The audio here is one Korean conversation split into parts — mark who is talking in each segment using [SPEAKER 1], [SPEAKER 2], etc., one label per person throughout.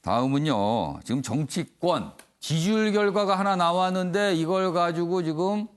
[SPEAKER 1] 다음은요. 지금 정치권 지지율 결과가 하나 나왔는데 이걸 가지고 지금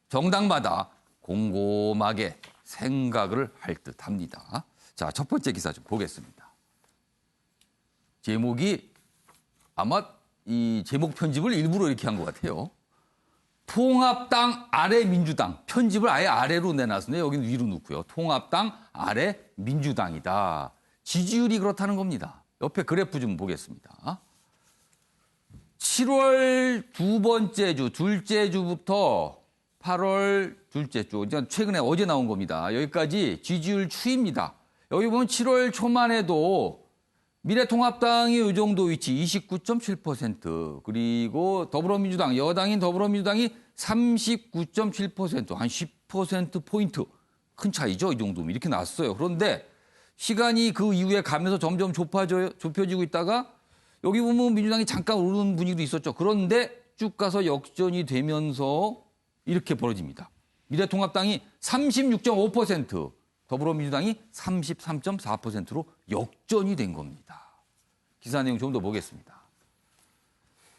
[SPEAKER 1] 정당마다 곰곰하게 생각을 할 듯합니다. 자, 첫 번째 기사 좀 보겠습니다. 제목이 아마 이 제목 편집을 일부러 이렇게 한 것 같아요. 통합당 아래 민주당. 편집을 아예 아래로 내놨는데 여기는 위로 놓고요. 통합당 아래 민주당이다. 지지율이 그렇다는 겁니다. 옆에 그래프 좀 보겠습니다. 7월 두 번째 주, 둘째 주부터 8월 둘째 주, 최근에 어제 나온 겁니다. 여기까지 지지율 추이입니다. 여기 보면 7월 초만 해도 미래통합당이 이 정도 위치 29.7%, 그리고 더불어민주당, 여당인 더불어민주당이 39.7%, 한 10%포인트 큰 차이죠. 이 정도면 이렇게 났어요. 그런데 시간이 그 이후에 가면서 점점 좁혀지고 있다가 여기 보면 민주당이 잠깐 오르는 분위기도 있었죠. 그런데 쭉 가서 역전이 되면서 이렇게 벌어집니다. 미래통합당이 36.5%, 더불어민주당이 33.4%로 역전이 된 겁니다. 기사 내용 좀 더 보겠습니다.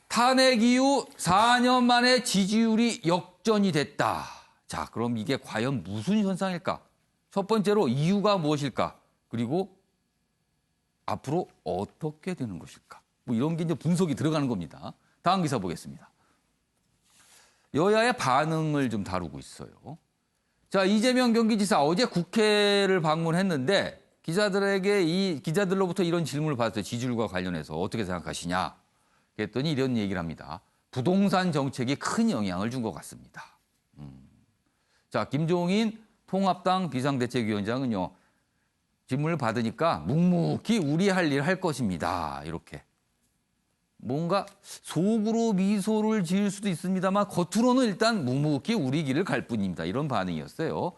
[SPEAKER 1] 탄핵 이후 4년 만에 지지율이 역전이 됐다. 자, 그럼 이게 과연 무슨 현상일까? 첫 번째로 이유가 무엇일까? 그리고 앞으로 어떻게 되는 것일까? 뭐 이런 게 이제 분석이 들어가는 겁니다. 다음 기사 보겠습니다. 여야의 반응을 좀 다루고 있어요. 자, 이재명 경기지사 어제 국회를 방문했는데 기자들로부터 이런 질문을 받았어요. 지지율과 관련해서 어떻게 생각하시냐? 그랬더니 이런 얘기를 합니다. 부동산 정책이 큰 영향을 준 것 같습니다. 자, 김종인 통합당 비상대책위원장은요. 질문을 받으니까 묵묵히 우리 할 일 할 것입니다. 이렇게. 뭔가 속으로 미소를 지을 수도 있습니다만 겉으로는 일단 묵묵히 우리 길을 갈 뿐입니다. 이런 반응이었어요.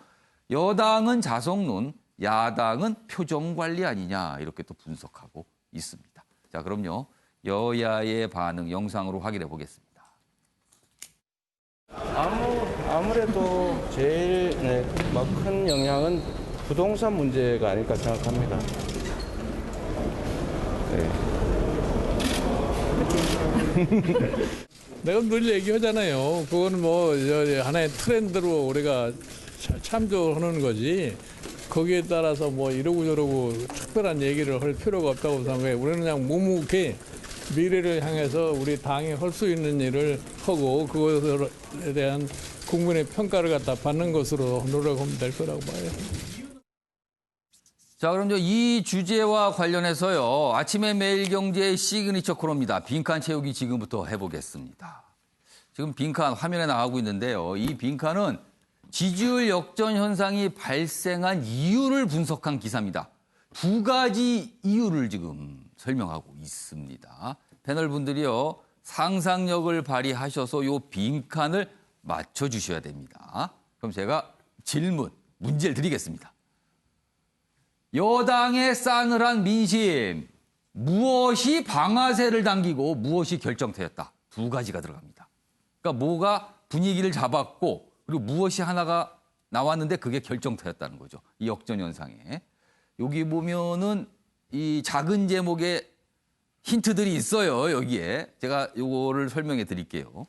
[SPEAKER 1] 여당은 자성론, 야당은 표정관리 아니냐 이렇게 또 분석하고 있습니다. 자, 그럼요. 여야의 반응 영상으로 확인해 보겠습니다.
[SPEAKER 2] 아무래도 제일 큰 영향은 부동산 문제가 아닐까 생각합니다. 네.
[SPEAKER 3] 내가 늘 얘기하잖아요. 그거는 뭐 하나의 트렌드로 우리가 참조하는 거지. 거기에 따라서 뭐 이러고 저러고 특별한 얘기를 할 필요가 없다고 생각해. 우리는 그냥 묵묵히 미래를 향해서 우리 당이 할 수 있는 일을 하고 그것에 대한 국민의 평가를 갖다 받는 것으로 노력하면 될 거라고 봐요.
[SPEAKER 1] 자, 그럼 이 주제와 관련해서요. 아침에 매일경제의 시그니처 코너입니다. 빈칸 채우기 지금부터 해보겠습니다. 지금 빈칸 화면에 나가고 있는데요. 이 빈칸은 지지율 역전 현상이 발생한 이유를 분석한 기사입니다. 두 가지 이유를 지금 설명하고 있습니다. 패널분들이요. 상상력을 발휘하셔서 이 빈칸을 맞춰주셔야 됩니다. 그럼 제가 문제를 드리겠습니다. 여당의 싸늘한 민심, 무엇이 방아쇠를 당기고 무엇이 결정되었다. 두 가지가 들어갑니다. 그러니까 뭐가 분위기를 잡았고 그리고 무엇이 하나가 나왔는데 그게 결정되었다는 거죠. 이 역전 현상에. 여기 보면은 이 작은 제목에 힌트들이 있어요. 여기에. 제가 요거를 설명해 드릴게요.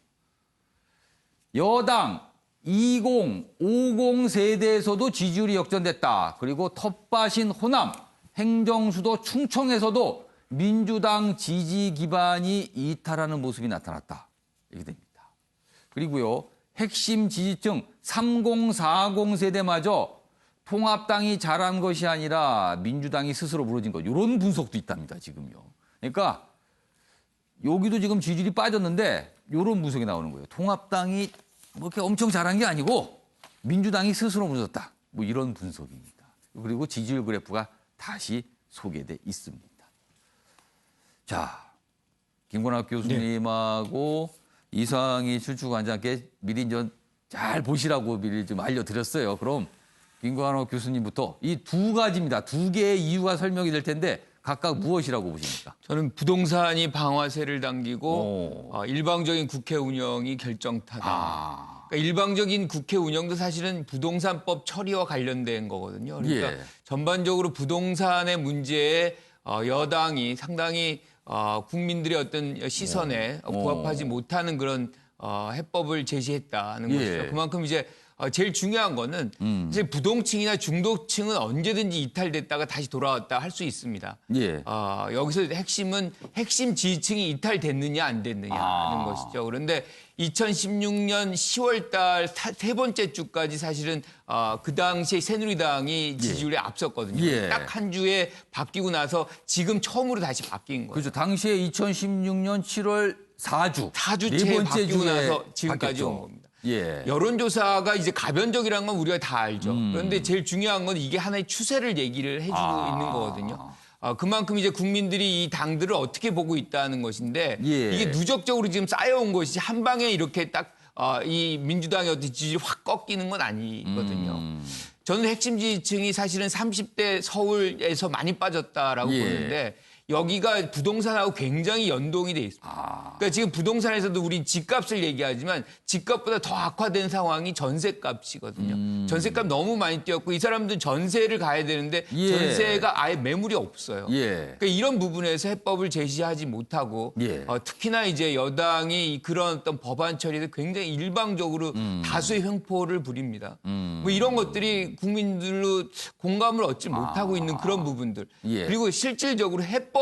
[SPEAKER 1] 여당 2050 세대에서도 지지율이 역전됐다. 그리고 텃밭인 호남, 행정수도 충청에서도 민주당 지지 기반이 이탈하는 모습이 나타났다. 이렇게 됩니다. 그리고요, 핵심 지지층 3040 세대마저 통합당이 잘한 것이 아니라 민주당이 스스로 무너진 것. 이런 분석도 있답니다, 지금요. 그러니까 여기도 지금 지지율이 빠졌는데 이런 분석이 나오는 거예요. 통합당이 뭐 이렇게 엄청 잘한 게 아니고 민주당이 스스로 무너졌다. 뭐 이런 분석입니다. 그리고 지지율 그래프가 다시 소개돼 있습니다. 자, 김권학 교수님하고 이상희 출주관장께 미리 좀 잘 보시라고 미리 좀 알려드렸어요. 그럼 김권학 교수님부터 이 두 가지입니다. 두 개의 이유가 설명이 될 텐데 각각 무엇이라고 보십니까?
[SPEAKER 4] 저는 부동산이 방아쇠를 당기고 일방적인 국회 운영이 결정타다. 그러니까 일방적인 국회 운영도 사실은 부동산법 처리와 관련된 거거든요. 그러니까 전반적으로 부동산의 문제에 여당이 상당히 국민들의 어떤 시선에 부합하지 못하는 그런 해법을 제시했다는
[SPEAKER 1] 예.
[SPEAKER 4] 것이죠. 그만큼 이제 제일 중요한 거는 이제 부동층이나 중도층은 언제든지 이탈됐다가 다시 돌아왔다 할 수 있습니다.
[SPEAKER 1] 예.
[SPEAKER 4] 여기서 핵심은 핵심 지지층이 이탈됐느냐 안 됐느냐 하는 것이죠. 그런데 2016년 10월 달 세 번째 주까지 사실은 그 당시에 새누리당이 지지율에 앞섰거든요.
[SPEAKER 1] 예.
[SPEAKER 4] 딱 한 주에 바뀌고 나서 지금 처음으로 다시 바뀐 거예요.
[SPEAKER 1] 그렇죠. 당시에 2016년 7월 4주.
[SPEAKER 4] 4주째
[SPEAKER 1] 네 번째
[SPEAKER 4] 바뀌고
[SPEAKER 1] 주에
[SPEAKER 4] 나서 지금까지
[SPEAKER 1] 바뀌었죠.
[SPEAKER 4] 온 겁니다.
[SPEAKER 1] 예.
[SPEAKER 4] 여론조사가 이제 가변적이라는 건 우리가 다 알죠. 그런데 제일 중요한 건 이게 하나의 추세를 얘기를 해주고 있는 거거든요. 그만큼 이제 국민들이 이 당들을 어떻게 보고 있다는 것인데
[SPEAKER 1] 예.
[SPEAKER 4] 이게 누적적으로 지금 쌓여온 것이지 한 방에 이렇게 딱 이 민주당의 어떤 지지율이 확 꺾이는 건 아니거든요. 저는 핵심 지지층이 사실은 30대 서울에서 많이 빠졌다라고
[SPEAKER 1] 예.
[SPEAKER 4] 보는데 여기가 부동산하고 굉장히 연동이 돼 있습니다. 그러니까 지금 부동산에서도 우리 집값을 얘기하지만 집값보다 더 악화된 상황이 전세값이거든요. 전세값 너무 많이 뛰었고 이 사람들은 전세를 가야 되는데
[SPEAKER 1] 예.
[SPEAKER 4] 전세가 아예 매물이 없어요.
[SPEAKER 1] 예.
[SPEAKER 4] 그러니까 이런 부분에서 해법을 제시하지 못하고
[SPEAKER 1] 예.
[SPEAKER 4] 특히나 이제 여당이 그런 어떤 법안 처리에서 굉장히 일방적으로 다수의 횡포를 부립니다. 뭐 이런 것들이 국민들로 공감을 얻지 못하고 있는 그런 부분들.
[SPEAKER 1] 예.
[SPEAKER 4] 그리고 실질적으로 해법이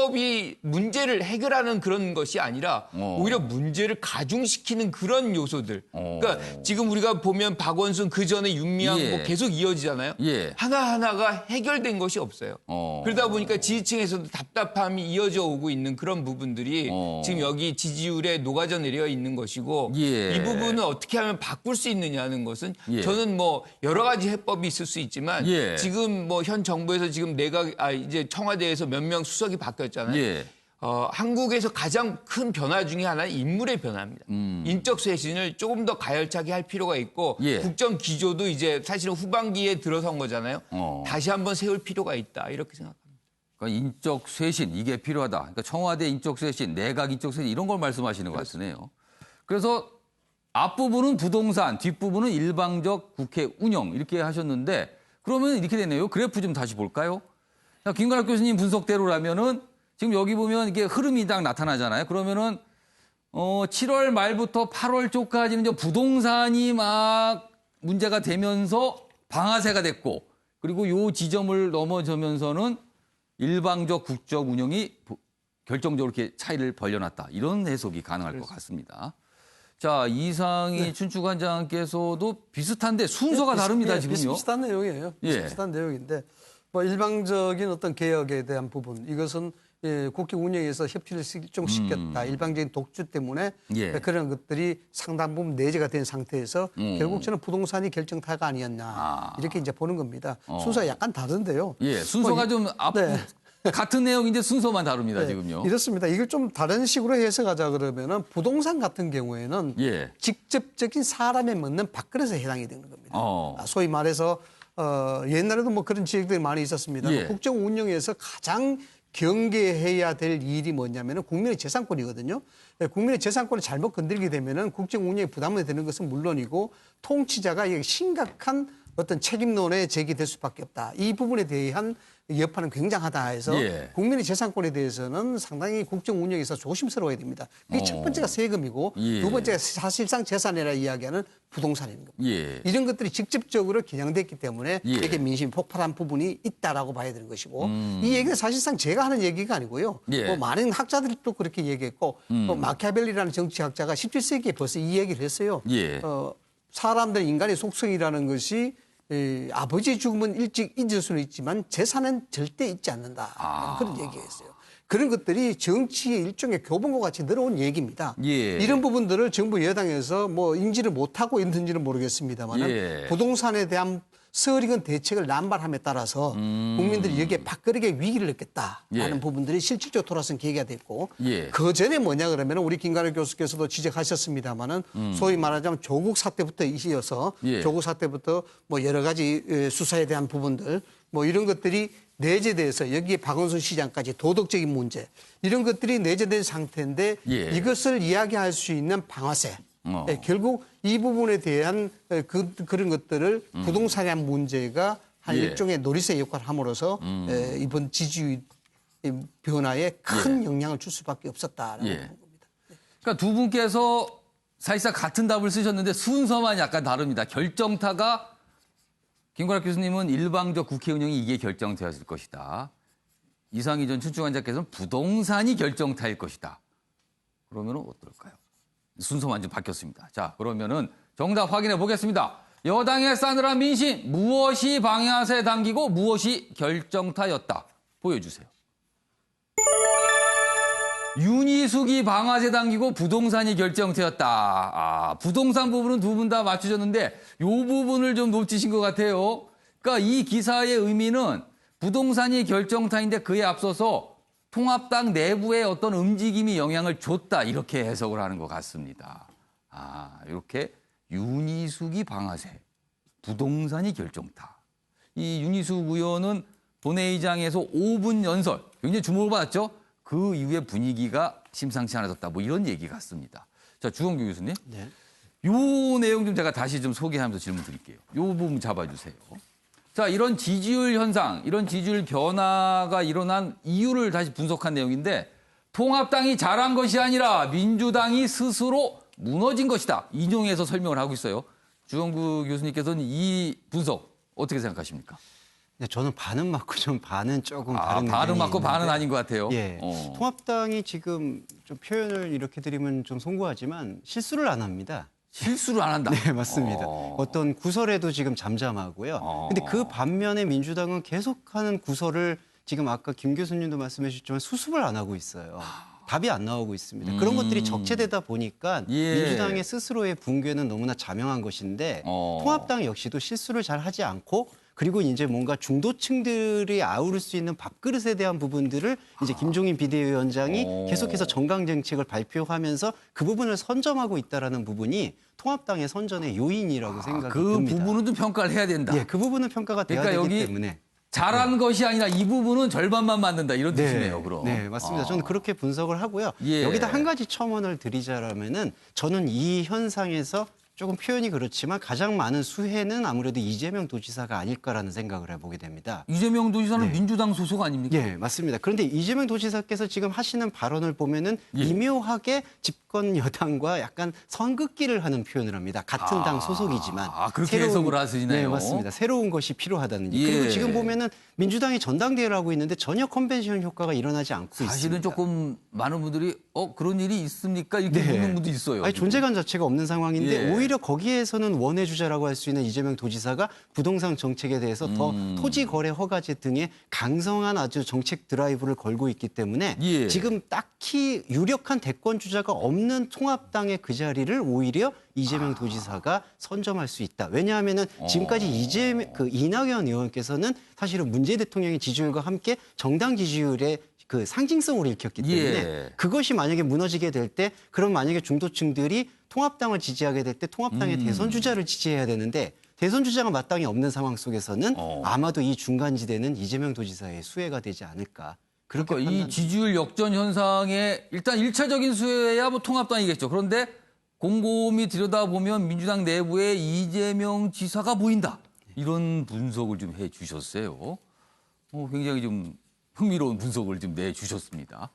[SPEAKER 4] 문제를 해결하는 그런 것이 아니라 오히려 문제를 가중시키는 그런 요소들. 그러니까 지금 우리가 보면 박원순 그 전에 윤미향
[SPEAKER 1] 예.
[SPEAKER 4] 뭐 계속 이어지잖아요.
[SPEAKER 1] 예.
[SPEAKER 4] 하나하나가 해결된 것이 없어요. 그러다 보니까 지지층에서도 답답함이 이어져 오고 있는 그런 부분들이 지금 여기 지지율에 녹아져 내려 있는 것이고
[SPEAKER 1] 예.
[SPEAKER 4] 이 부분은 어떻게 하면 바꿀 수 있느냐는 것은
[SPEAKER 1] 예.
[SPEAKER 4] 저는 뭐 여러 가지 해법이 있을 수 있지만
[SPEAKER 1] 예.
[SPEAKER 4] 지금 뭐 현 정부에서 지금 이제 청와대에서 몇 명 수석이 바뀌었잖아요.
[SPEAKER 1] 예.
[SPEAKER 4] 한국에서 가장 큰 변화 중에 하나는 인물의 변화입니다. 인적 쇄신을 조금 더 가열차게 할 필요가 있고
[SPEAKER 1] 예.
[SPEAKER 4] 국정 기조도 이제 사실은 후반기에 들어선 거잖아요. 다시 한번 세울 필요가 있다 이렇게 생각합니다.
[SPEAKER 1] 그러니까 인적 쇄신 이게 필요하다. 그러니까 청와대 인적 쇄신, 내각 인적 쇄신 이런 걸 말씀하시는 것 같으네요. 그래서 앞부분은 부동산, 뒷부분은 일방적 국회 운영 이렇게 하셨는데 그러면 이렇게 되네요. 그래프 좀 다시 볼까요? 김관학 교수님 분석대로라면은 지금 여기 보면 이게 흐름이 딱 나타나잖아요. 그러면은 7월 말부터 8월 초까지는 이제 부동산이 막 문제가 되면서 방아쇠가 됐고 그리고 요 지점을 넘어서면서는 일방적 국정 운영이 결정적으로 이렇게 차이를 벌려놨다. 이런 해석이 가능할 것 같습니다. 자, 이상희 춘추관장께서도 비슷한데 순서가 다릅니다, 지금요.
[SPEAKER 5] 비슷한 내용이에요.
[SPEAKER 1] 예.
[SPEAKER 5] 비슷한 내용인데 뭐 일방적인 어떤 개혁에 대한 부분 이것은 국회 운영에서 협치를 실종시켰다. 일방적인 독주 때문에
[SPEAKER 1] 예.
[SPEAKER 5] 그런 것들이 상당 부분 내재가 된 상태에서 결국 저는 부동산이 결정타가 아니었나 이렇게 이제 보는 겁니다. 순서가 약간 다른데요.
[SPEAKER 1] 예, 순서가 좀
[SPEAKER 5] 네.
[SPEAKER 1] 같은 내용인데 순서만 다릅니다, 지금요.
[SPEAKER 5] 이렇습니다. 이걸 좀 다른 식으로 해석하자 그러면은 부동산 같은 경우에는
[SPEAKER 1] 예.
[SPEAKER 5] 직접적인 사람에 먹는 밥그릇에 해당이 되는 겁니다. 소위 말해서 옛날에도 뭐 그런 지역들이 많이 있었습니다.
[SPEAKER 1] 예.
[SPEAKER 5] 국정 운영에서 가장 경계해야 될 일이 뭐냐면은 국민의 재산권이거든요. 국민의 재산권을 잘못 건드리게 되면은 국정 운영에 부담이 되는 것은 물론이고 통치자가 이게 심각한 어떤 책임론에 제기될 수밖에 없다. 이 부분에 대한 여파는 굉장하다 해서
[SPEAKER 1] 예.
[SPEAKER 5] 국민의 재산권에 대해서는 상당히 국정 운영에서 조심스러워야 됩니다. 그게 첫 번째가 세금이고
[SPEAKER 1] 예.
[SPEAKER 5] 두 번째가 사실상 재산이라 이야기하는 부동산인 겁니다.
[SPEAKER 1] 예.
[SPEAKER 5] 이런 것들이 직접적으로 겨냥됐기 때문에
[SPEAKER 1] 예.
[SPEAKER 5] 이렇게 민심이 폭발한 부분이 있다라고 봐야 되는 것이고 이 얘기는 사실상 제가 하는 얘기가 아니고요.
[SPEAKER 1] 예.
[SPEAKER 5] 뭐 많은 학자들이 또 그렇게 얘기했고 뭐 마키아벨리라는 정치학자가 17세기에 벌써 이 얘기를 했어요.
[SPEAKER 1] 예.
[SPEAKER 5] 사람들 인간의 속성이라는 것이 아버지 죽으면 일찍 잊을 수는 있지만 재산은 절대 잊지 않는다. 그런 얘기했어요. 그런 것들이 정치의 일종의 교본과 같이 늘어온 얘기입니다.
[SPEAKER 1] 예.
[SPEAKER 5] 이런 부분들을 정부 여당에서 뭐 인지를 못하고 있는지는 모르겠습니다만
[SPEAKER 1] 예.
[SPEAKER 5] 부동산에 대한 서리건 대책을 남발함에 따라서 국민들이 여기에 밥그릇에 위기를 느꼈다라는
[SPEAKER 1] 예.
[SPEAKER 5] 부분들이 실질적으로 돌아선 계기가 됐고
[SPEAKER 1] 예.
[SPEAKER 5] 그 전에 뭐냐 그러면 우리 김관혁 교수께서도 지적하셨습니다마는 소위 말하자면 조국 사태부터 이어서
[SPEAKER 1] 예.
[SPEAKER 5] 조국 사태부터 뭐 여러 가지 수사에 대한 부분들 뭐 이런 것들이 내재돼서 여기에 박원순 시장까지 도덕적인 문제 이런 것들이 내재된 상태인데
[SPEAKER 1] 예.
[SPEAKER 5] 이것을 이야기할 수 있는 방아쇠 결국 이 부분에 대한 그런 것들을 부동산에 대한 문제가 한
[SPEAKER 1] 예.
[SPEAKER 5] 일종의 놀이새 역할을 함으로써 이번 지지율 이 변화에 큰 영향을 줄 수밖에 없었다라는
[SPEAKER 1] 예.
[SPEAKER 5] 겁니다.
[SPEAKER 1] 그러니까 두 분께서 사실상 같은 답을 쓰셨는데 순서만 약간 다릅니다. 결정타가 김구락 교수님은 일방적 국회 운영이 이게 결정타였을 것이다. 이상희 전 춘추관장께서는 부동산이 결정타일 것이다. 그러면 어떨까요? 순서만 좀 바뀌었습니다. 자, 그러면은 정답 확인해 보겠습니다. 여당의 싸늘한 민심, 무엇이 방아쇠 당기고 무엇이 결정타였다. 보여주세요. 윤희숙이 방아쇠 당기고 부동산이 결정타였다. 부동산 부분은 두 분 다 맞추셨는데 이 부분을 좀 놓치신 것 같아요. 그러니까 이 기사의 의미는 부동산이 결정타인데 그에 앞서서 통합당 내부의 어떤 움직임이 영향을 줬다. 이렇게 해석을 하는 것 같습니다. 이렇게 윤희숙이 방아쇠, 부동산이 결정타. 이 윤희숙 의원은 본회의장에서 5분 연설, 굉장히 주목을 받았죠. 그 이후에 분위기가 심상치 않아졌다. 뭐 이런 얘기 같습니다. 자, 주홍규 교수님.
[SPEAKER 6] 네.
[SPEAKER 1] 요 내용 좀 제가 다시 좀 소개하면서 질문 드릴게요. 요 부분 잡아주세요. 자, 이런 지지율 현상, 이런 지지율 변화가 일어난 이유를 다시 분석한 내용인데 통합당이 잘한 것이 아니라 민주당이 스스로 무너진 것이다. 인용해서 설명을 하고 있어요. 주홍구 교수님께서는 이 분석 어떻게 생각하십니까?
[SPEAKER 6] 네, 저는 반은 맞고 좀 반은 조금 다른
[SPEAKER 1] 반은
[SPEAKER 6] 의견이
[SPEAKER 1] 맞고 반은
[SPEAKER 6] 있는데,
[SPEAKER 1] 아닌 것 같아요.
[SPEAKER 6] 예, 통합당이 지금 좀 표현을 이렇게 드리면 좀 송구하지만 실수를 안 합니다.
[SPEAKER 1] 실수를 안 한다.
[SPEAKER 6] 네, 맞습니다. 어떤 구설에도 지금 잠잠하고요. 근데 그 반면에 민주당은 계속하는 구설을 지금 아까 김 교수님도 말씀해 주셨지만 수습을 안 하고 있어요. 답이 안 나오고 있습니다. 그런 것들이 적체되다 보니까
[SPEAKER 1] 예.
[SPEAKER 6] 민주당의 스스로의 붕괴는 너무나 자명한 것인데 통합당 역시도 실수를 잘 하지 않고 그리고 이제 뭔가 중도층들이 아우를 수 있는 밥그릇에 대한 부분들을 이제 김종인 비대위원장이 계속해서 정강 정책을 발표하면서 그 부분을 선점하고 있다라는 부분이 통합당의 선전의 요인이라고 생각이
[SPEAKER 1] 그
[SPEAKER 6] 듭니다.
[SPEAKER 1] 부분은 좀 평가를 해야 된다.
[SPEAKER 6] 예, 그 부분은 평가가 돼야
[SPEAKER 1] 그러니까
[SPEAKER 6] 되기
[SPEAKER 1] 여기
[SPEAKER 6] 때문에.
[SPEAKER 1] 잘한 것이 아니라 이 부분은 절반만 맞는다. 이런 뜻이네요, 그럼.
[SPEAKER 6] 네, 맞습니다. 저는 그렇게 분석을 하고요.
[SPEAKER 1] 예.
[SPEAKER 6] 여기다 한 가지 첨언을 드리자면은 저는 이 현상에서 조금 표현이 그렇지만 가장 많은 수혜는 아무래도 이재명 도지사가 아닐까라는 생각을 해보게 됩니다.
[SPEAKER 1] 이재명 도지사는
[SPEAKER 6] 네.
[SPEAKER 1] 민주당 소속 아닙니까?
[SPEAKER 6] 예, 맞습니다. 그런데 이재명 도지사께서 지금 하시는 발언을 보면은 미묘하게 집권 여당과 약간 선긋기를 하는 표현을 합니다. 같은 당 소속이지만.
[SPEAKER 1] 그렇게 해석을 하시네요.
[SPEAKER 6] 네, 맞습니다. 새로운 것이 필요하다는 얘기.
[SPEAKER 1] 예.
[SPEAKER 6] 그리고 지금 보면은 민주당이 전당대회를 하고 있는데 전혀 컨벤션 효과가 일어나지 않고 있습니다.
[SPEAKER 1] 사실은 조금 많은 분들이 그런 일이 있습니까? 이렇게 묻는 분도 있어요.
[SPEAKER 6] 아니,
[SPEAKER 1] 지금.
[SPEAKER 6] 존재감 자체가 없는 상황인데
[SPEAKER 1] 예.
[SPEAKER 6] 오히려 거기에서는 원외주자라고 할 수 있는 이재명 도지사가 부동산 정책에 대해서 더 토지 거래 허가제 등의 강성한 아주 정책 드라이브를 걸고 있기 때문에
[SPEAKER 1] 예.
[SPEAKER 6] 지금 딱히 유력한 대권 주자가 없는 통합당의 그 자리를 오히려 이재명 도지사가 선점할 수 있다. 왜냐하면은 지금까지 이낙연 의원께서는 사실은 문재인 대통령의 지지율과 함께 정당 지지율의 그 상징성을 일으켰기 때문에
[SPEAKER 1] 예.
[SPEAKER 6] 그것이 만약에 무너지게 될 때 그럼 만약에 중도층들이 통합당을 지지하게 될 때 통합당의 대선 주자를 지지해야 되는데 대선 주자가 마땅히 없는 상황 속에서는 아마도 이 중간지대는 이재명 도지사의 수혜가 되지 않을까. 그렇게
[SPEAKER 1] 그러니까 이
[SPEAKER 6] 판단.
[SPEAKER 1] 지지율 역전 현상에 일단 1차적인 수혜야 뭐 통합당이겠죠. 그런데 곰곰이 들여다보면 민주당 내부에 이재명 지사가 보인다. 이런 분석을 좀 해 주셨어요. 굉장히 좀 흥미로운 분석을 좀 내주셨습니다.